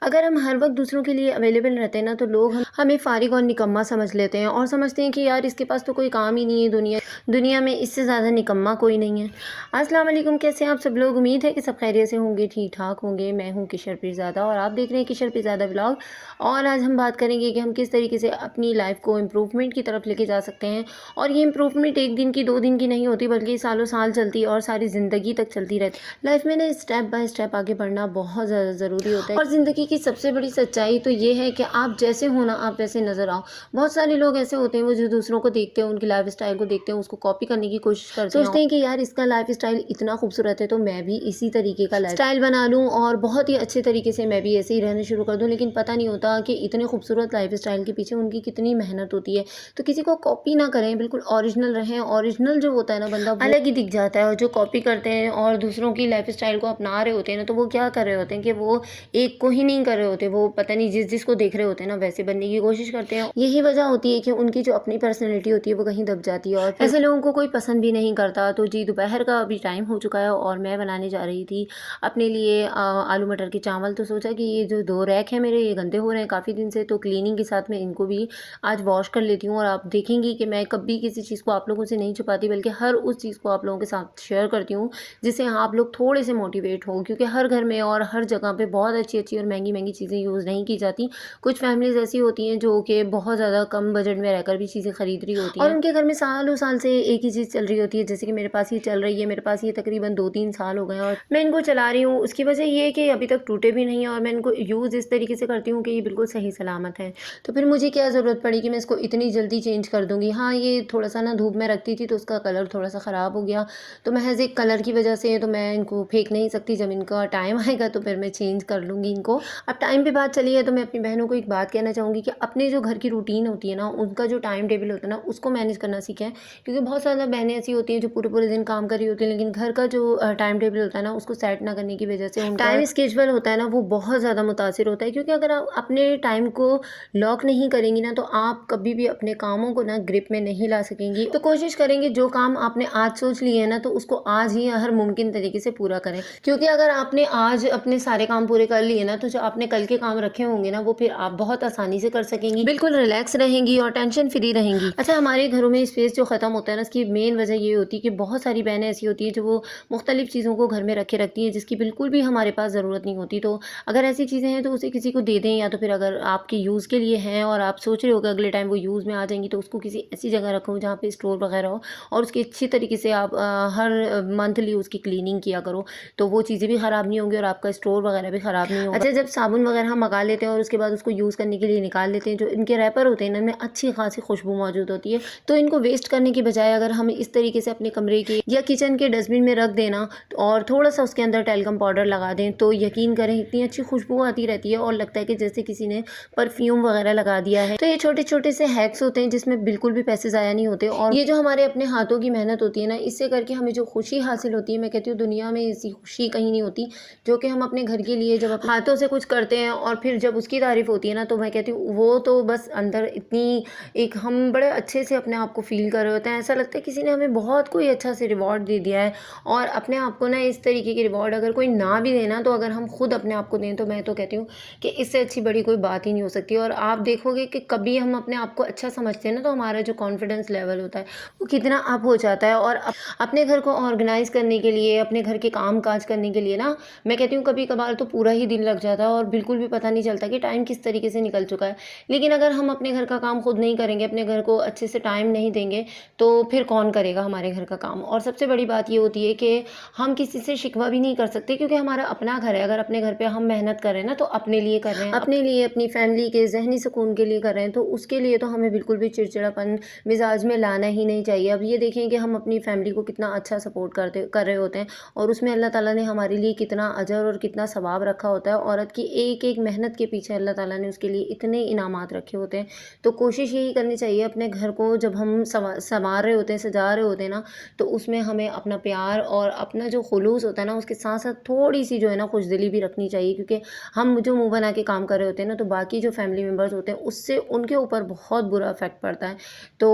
अगर हम हर वक़्त दूसरों के लिए अवेलेबल रहते हैं ना, तो लोग हमें फ़ारिग और निकम्मा समझ लेते हैं और समझते हैं कि यार इसके पास तो कोई काम ही नहीं है, दुनिया दुनिया में इससे ज़्यादा निकम्मा कोई नहीं है। अस्सलाम वालेकुम, कैसे हैं आप सब लोग? उम्मीद है कि सब खैरियत से होंगे, ठीक-ठाक होंगे। मैं हूँ किशोर पीरज़ादा और आप देख रहे हैं किशोर पीरज़ादा व्लॉग। और आज हम बात करेंगे कि हम किस तरीके से अपनी लाइफ़ को इम्प्रूवमेंट की तरफ लेके जा सकते हैं। और ये इम्प्रूवमेंट 1 दिन की, 2 दिन की नहीं होती, बल्कि सालों-साल चलती है और सारी ज़िंदगी तक चलती रहती है। लाइफ़ में ना स्टेप बाय स्टेप आगे बढ़ना बहुत ज़्यादा ज़रूरी होता है। और ज़िंदगी की सबसे बड़ी सच्चाई तो ये है कि आप जैसे हो ना, आप वैसे नज़र आओ। बहुत सारे लोग ऐसे होते हैं, वो जो दूसरों को देखते हैं, उनकी लाइफ़स्टाइल को देखते हैं, उसको कॉपी करने की कोशिश करते हैं। सोचते हैं कि यार इसका लाइफ़स्टाइल इतना खूबसूरत है, तो मैं भी इसी तरीके का लाइफ़स्टाइल बना लूँ और बहुत ही अच्छे तरीके से मैं भी ऐसे ही रहना शुरू कर दूँ। लेकिन पता नहीं होता कि इतने खूबसूरत लाइफ़स्टाइल के पीछे उनकी कितनी मेहनत होती है। तो किसी को कॉपी ना करें, बिल्कुल ओरिजिनल रहें। ओरिजिनल जो होता है ना बंदा, वो अलग ही दिख जाता है। और जो कॉपी करते हैं और दूसरों की लाइफ़स्टाइल को अपना रहे होते हैं ना, तो वो क्या कर रहे होते हैं कि वो एक को ही नहीं कर रहे होते, वो पता नहीं जिसको देख रहे होते हैं ना, वैसे बनने की कोशिश करते हैं। यही वजह होती है कि उनकी जो अपनी पर्सनैलिटी होती है वो कहीं दब जाती है और ऐसे लोगों को कोई पसंद भी नहीं करता। तो जी, दोपहर का अभी टाइम हो चुका है और मैं बनाने जा रही थी अपने लिए आलू मटर के चावल। तो सोचा कि ये जो 2 रैक हैं मेरे, ये गंदे हो रहे हैं काफ़ी दिन से, तो क्लीनिंग के साथ मैं इनको भी आज वॉश कर लेती हूँ। और आप देखेंगी कि मैं कभी किसी चीज़ को आप लोगों से नहीं छुपाती, बल्कि हर उस चीज़ को आप लोगों के साथ शेयर करती हूँ, जिससे आप लोग थोड़े से मोटिवेट हो। क्योंकि हर घर में और हर जगह पे बहुत अच्छी-अच्छी और महँगी-महँगी चीज़ें यूज़ नहीं की जाती। कुछ फैमिलीज़ ऐसी होती हैं जो कि बहुत ज़्यादा कम बजट में रहकर भी चीज़ें खरीद रही होती हैं और उनके घर में सालों साल से एक ही चीज़ चल रही होती है। जैसे कि मेरे पास ये चल रही है, मेरे पास ये तकरीबन 2-3 साल हो गए हैं और मैं इनको चला रही हूँ। उसकी वजह ये है कि अभी तक टूटे भी नहीं हैं और मैं इनको यूज़ इस तरीके से करती हूँ कि ये बिल्कुल सही सलामत है। तो फिर मुझे क्या ज़रूरत पड़ी कि मैं इसको इतनी जल्दी चेंज कर दूँगी। हाँ, ये थोड़ा-सा ना धूप में रखती थी तो उसका कलर थोड़ा-सा ख़राब हो गया। तो महज़ एक कलर की वजह से तो मैं इनको फेंक नहीं सकती। जब इनका टाइम आएगा तो फिर मैं चेंज कर लूँगी इनको। अब टाइम पे बात चली है तो मैं अपनी बहनों को एक बात कहना चाहूँगी कि अपने जो घर की रूटीन होती है ना, उनका जो टाइम टेबल होता है ना, उसको मैनेज करना सीखें। क्योंकि बहुत ज़्यादा बहनें ऐसी होती हैं जो पूरे-पूरे दिन काम कर रही होती हैं, लेकिन घर का जो टाइम टेबल होता है ना, उसको सेट ना करने की वजह से उनका टाइम स्केड्यूल होता है ना, वो बहुत ज़्यादा मुतासिर होता है। क्योंकि अगर आप अपने टाइम को लॉक नहीं करेंगी ना, तो आप कभी भी अपने कामों को ना ग्रिप में नहीं ला सकेंगी। तो कोशिश करेंगे जो काम आपने आज सोच लिए हैं ना, तो उसको आज ही हर मुमकिन तरीके से पूरा करें। क्योंकि अगर आपने आज अपने सारे काम पूरे कर लिए ना, तो जो आपने कल के काम रखे होंगे ना, वो फिर आप बहुत आसानी से कर सकेंगी, बिल्कुल रिलैक्स रहेंगी और टेंशन फ्री रहेंगी। अच्छा, हमारे घरों में स्पेस जो ख़त्म होता है ना, इसकी मेन वजह ये होती है कि बहुत सारी बहनें ऐसी होती हैं जो वो मुख्तलिफ चीज़ों को घर में रखे रखती हैं, जिसकी बिल्कुल भी हमारे पास ज़रूरत नहीं होती। तो अगर ऐसी चीज़ें हैं तो उसे किसी को दे दें, या तो फिर अगर आपके यूज़ के लिए हैं और आप सोच रहे हो कि अगले टाइम वो यूज़ में आ जाएंगी, तो उसको किसी ऐसी जगह रखो जहाँ पे स्टोर वगैरह हो और उसकी अच्छी तरीके से आप हर मंथली उसकी क्लीनिंग किया करो। तो वो चीज़ें भी ख़राब नहीं होंगी और आपका स्टोर वगैरह भी ख़राब नहीं होगा। अच्छा, जब साबुन वगैरह हम मंगा लेते हैं और उसके बाद उसको यूज़ करने के लिए निकाल लेते हैं, जो इनके रैपर होते हैं ना, इनमें अच्छी खासी खुशबू मौजूद होती है। तो इनको वेस्ट करने की बजाय अगर हम इस तरीके से अपने कमरे के या किचन के डस्टबिन में रख देना और थोड़ा-सा उसके अंदर टैल्कम पाउडर लगा दें, तो यकीन करें इतनी अच्छी खुशबू आती रहती है और लगता है कि जैसे किसी ने परफ्यूम वगैरह लगा दिया है। तो ये छोटे-छोटे से हैक्स होते हैं जिसमें बिल्कुल भी पैसे ज़ाया नहीं होते और ये जो हमारे अपने हाथों की मेहनत होती है ना, इससे करके हमें जो खुशी हासिल होती है, मैं कहती हूँ दुनिया में ऐसी खुशी कहीं नहीं होती, जो कि हम अपने घर के लिए जब अपने हाथों से कुछ करते हैं और फिर जब उसकी तारीफ़ होती है ना, तो मैं कहती हूँ वो तो बस अंदर इतनी एक हम बड़े अच्छे से अपने आप को फ़ील कर रहे होते हैं। ऐसा लगता है किसी ने हमें बहुत कोई अच्छा से रिवॉर्ड दे दिया है। और अपने आप को ना इस तरीके की रिवॉर्ड अगर कोई ना भी देना, तो अगर हम खुद अपने आप को दें, तो मैं तो कहती हूँ कि इससे अच्छी बड़ी कोई बात ही नहीं हो सकती। और आप देखोगे कि कभी हम अपने आप को अच्छा समझते हैं ना, तो हमारा जो कॉन्फिडेंस लेवल होता है वो कितना अप हो जाता है। और अपने घर को ऑर्गेनाइज़ करने के लिए, अपने घर के काम-काज करने के लिए ना, मैं कहती हूँ कभी-कभार तो पूरा ही दिन लग जाता है और बिल्कुल भी पता नहीं चलता कि टाइम किस तरीके से निकल चुका है। लेकिन अगर हम अपने घर का काम खुद नहीं करेंगे, अपने घर को अच्छे से टाइम नहीं देंगे, तो फिर कौन करेगा हमारे घर का काम? और सबसे बड़ी बात ये होती है कि हम किसी से शिकवा भी नहीं कर सकते, क्योंकि हमारा अपना घर है। अगर अपने घर पे हम मेहनत कर रहे हैं ना, तो अपने लिए कर रहे हैं, अपने लिए, अपनी फैमिली के ज़हनी सुकून के लिए कर रहे हैं, तो उसके लिए तो हमें बिल्कुल भी चिड़चिड़ापन मिज़ाज में लाना ही नहीं चाहिए। अब ये देखें कि हम अपनी फैमिली को कितना अच्छा सपोर्ट कर रहे होते हैं और उसमें अल्लाह ताला ने हमारे लिए कितना अजर और कितना सवाब रखा होता है। औरत की एक-एक मेहनत के पीछे अल्लाह ताला ने उसके लिए इतने इनामात रखे होते हैं। तो कोशिश यही करनी चाहिए अपने घर को जब हम संवार रहे होते हैं, सजा रहे होते हैं ना, तो उसमें हमें अपना प्यार और अपना जो खुलूस होता है ना, उसके साथ-साथ थोड़ी-सी जो है ना खुशदिली भी रखनी चाहिए। क्योंकि हम जो मुँह बना के काम कर रहे होते हैं ना, तो बाकी जो फैमिली मेंबर्स होते हैं, उससे उनके ऊपर बहुत बुरा इफ़ेक्ट पड़ता है। तो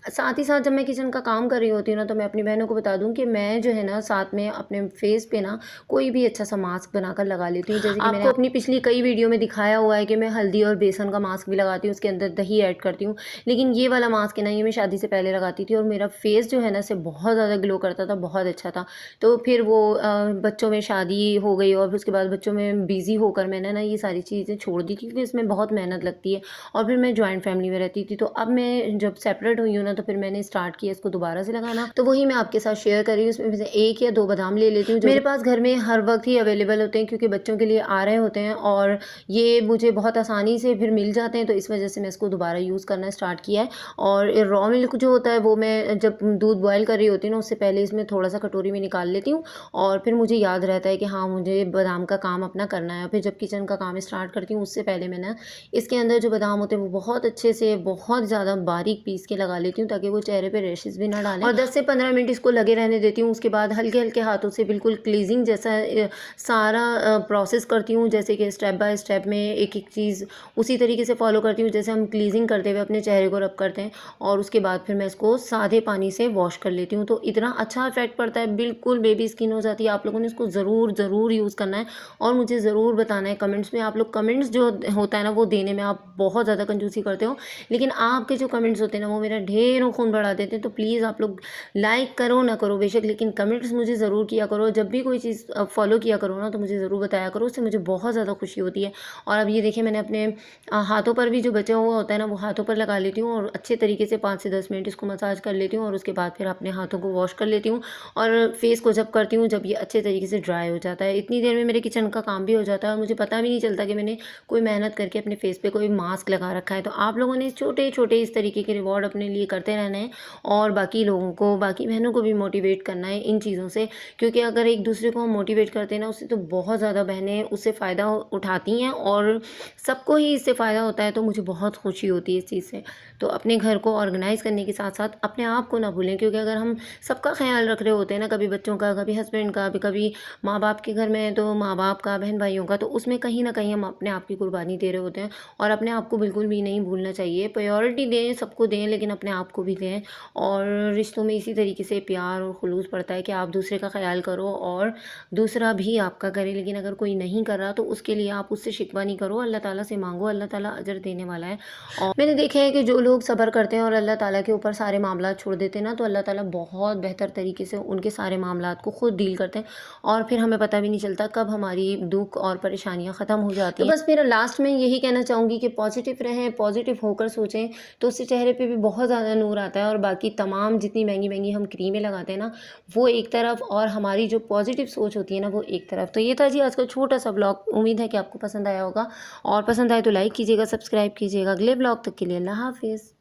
साथ ही साथ जब मैं किचन का काम कर रही होती हूँ ना, तो मैं अपनी बहनों को बता दूँ कि मैं जो है ना, साथ में अपने फेस पे ना कोई भी अच्छा सा मास्क बनाकर लगा लेती हूँ। जैसे कि मैंने आपको अपनी पिछली कई वीडियो में दिखाया हुआ है कि मैं हल्दी और बेसन का मास्क भी लगाती हूँ, उसके अंदर दही ऐड करती हूँ। लेकिन ये वाला मास्क है ना, ये मैं शादी से पहले लगाती थी और मेरा फेस जो है ना इससे बहुत ज़्यादा ग्लो करता था, बहुत अच्छा था। तो फिर वो बच्चों में शादी हो गई और फिर उसके बाद बच्चों में बिज़ी होकर मैंने ना ये सारी चीज़ें छोड़ दी क्योंकि इसमें बहुत मेहनत लगती है। और फिर मैं जॉइंट फैमिली में रहती थी, तो अब मैं जब सेपरेट हुई हूँ ना, तो फिर मैंने स्टार्ट किया इसको दोबारा से लगाना। तो वही मैं आपके साथ शेयर कर रही हूँ। इसमें से 1 या 2 बादाम ले लेती हूँ, जो मेरे पास घर में हर वक़्त ही अवेलेबल होते हैं क्योंकि बच्चों के लिए आ रहे होते हैं और ये मुझे बहुत आसानी से फिर मिल जाते हैं, तो इस वजह से मैं इसको दोबारा यूज़ करना स्टार्ट किया है। और रॉ मिल्क जो होता है वो मैं जब दूध बॉयल कर रही होती हूँ ना, उससे पहले इसमें थोड़ा-सा कटोरी में निकाल लेती हूँ और फिर मुझे याद रहता है कि हाँ, मुझे बादाम का काम अपना करना है। फिर जब किचन का काम स्टार्ट करती हूँ उससे पहले मैं ना इसके अंदर जो बादाम होते हैं वो बहुत अच्छे से, बहुत ज़्यादा बारीक पीस के लगा लेती हूँ ताकि वो चेहरे पे रैशेज़ भी ना डालें और 10 से 15 मिनट इसको लगे रहने देती हूँ। उसके बाद हल्के-हल्के हाथों से बिल्कुल क्लीज़िंग जैसा सारा प्रोसेस करती हूँ, जैसे कि स्टेप बाय स्टेप में एक-एक चीज़ उसी तरीके से फ़ॉलो करती हूँ जैसे हम क्लीज़िंग करते हुए अपने चेहरे को रब करते हैं और उसके बाद फिर मैं इसको सादे पानी से वॉश कर लेती हूँ। तो इतना अच्छा इफ़ेक्ट पड़ता है, बिल्कुल बेबी स्किन हो जाती है। आप लोगों ने इसको ज़रूर यूज़ करना है और मुझे ज़रूर बताना है कमेंट्स में। आप लोग कमेंट्स जो होता है ना वो देने में आप बहुत ज़्यादा कंजूसी करते हो, लेकिन आपके जो कमेंट्स होते हैं ना वो मेरा ढेरों खून बढ़ा देते हैं। तो प्लीज़ आप लोग लाइक करो ना करो बेशक, लेकिन कमेंट्स मुझे ज़रूर किया करो। जब भी कोई चीज़ फॉलो किया करो ना तो मुझे ज़रूर बताया करो, उससे मुझे बहुत ज़्यादा खुशी होती है। और अब ये देखिए मैंने अपने हाथों पर भी जो बचा हुआ होता है ना वो हाथों पर लगा लेती हूँ और अच्छे तरीके से 5 से 10 मिनट इसको मसाज कर लेती हूँ और उसके बाद फिर अपने हाथों को वॉश कर लेती हूँ और फेस को जब करती हूँ जब ये अच्छे तरीके से ड्राई हो जाता है, इतनी देर में मेरे किचन का काम भी हो जाता है और मुझे पता भी नहीं चलता कि मैंने कोई मेहनत करके अपने फेस पे कोई मास्क लगा रखा है। तो आप लोगों ने छोटे-छोटे इस तरीके के रिवॉर्ड अपने लिए करते रहना है और बाकी लोगों को, बाकी बहनों को भी मोटिवेट करना है इन चीज़ों से, क्योंकि अगर एक दूसरे को हम मोटिवेट करते हैं ना उससे तो बहुत ज़्यादा बहनें उससे फ़ायदा उठाती हैं और सबको ही इससे फ़ायदा होता है। तो मुझे बहुत खुशी होती है इस चीज़ से। तो अपने घर को ऑर्गेनाइज़ करने के साथ-साथ अपने आप को ना भूलें, क्योंकि अगर हम सबका ख़्याल रख रहे होते हैं ना, कभी बच्चों का, कभी हस्बैंड का, कभी माँ-बाप के घर में है तो माँ-बाप का, बहन-भाइयों का, तो उसमें कहीं न कहीं हम अपने आप की कुर्बानी दे रहे होते हैं और अपने आप को बिल्कुल भी नहीं भूलना चाहिए। प्रायोरिटी दें, सबको दें, लेकिन अपने आप को भी दें। और रिश्तों में इसी तरीके से प्यार और खुलूस पड़ता है कि आप दूसरे का ख़्याल करो और दूसरा भी आपका करे। लेकिन अगर कोई नहीं कर रहा तो उसके लिए आप उससे शिकवा नहीं करो, अल्लाह ताला से माँगो, अल्लाह ताला अजर देने वाला है। और मैंने देखा है कि जो लोग सब्र करते हैं और अल्लाह ताला के ऊपर सारे मामलात छोड़ देते हैं ना, तो अल्लाह ताला बहुत बेहतर तरीके से उनके सारे मामलात को खुद डील करते हैं और फिर हमें पता भी नहीं चलता कब हमारी दुःख और परेशानियाँ ख़त्म हो जाती हैं। तो बस मेरा लास्ट में यही कहना चाहूँगी कि पॉज़िटिव रहें, पॉज़िटिव होकर सोचें, तो उससे चेहरे पे भी बहुत ज़्यादा नूर आता है। और बाकी तमाम जितनी महँगी-महँगी हम क्रीमें लगाते हैं ना, वो एक तरफ और हमारी जो पॉज़िटिव सोच होती है ना, वो एक तरफ। तो ये था जी आज का छोटा-सा व्लॉग। उम्मीद है कि आपको पसंद आया होगा और पसंद आए तो लाइक कीजिएगा, सब्सक्राइब कीजिएगा। अगले व्लॉग तक के लिए अल्लाह हाफ़िज़।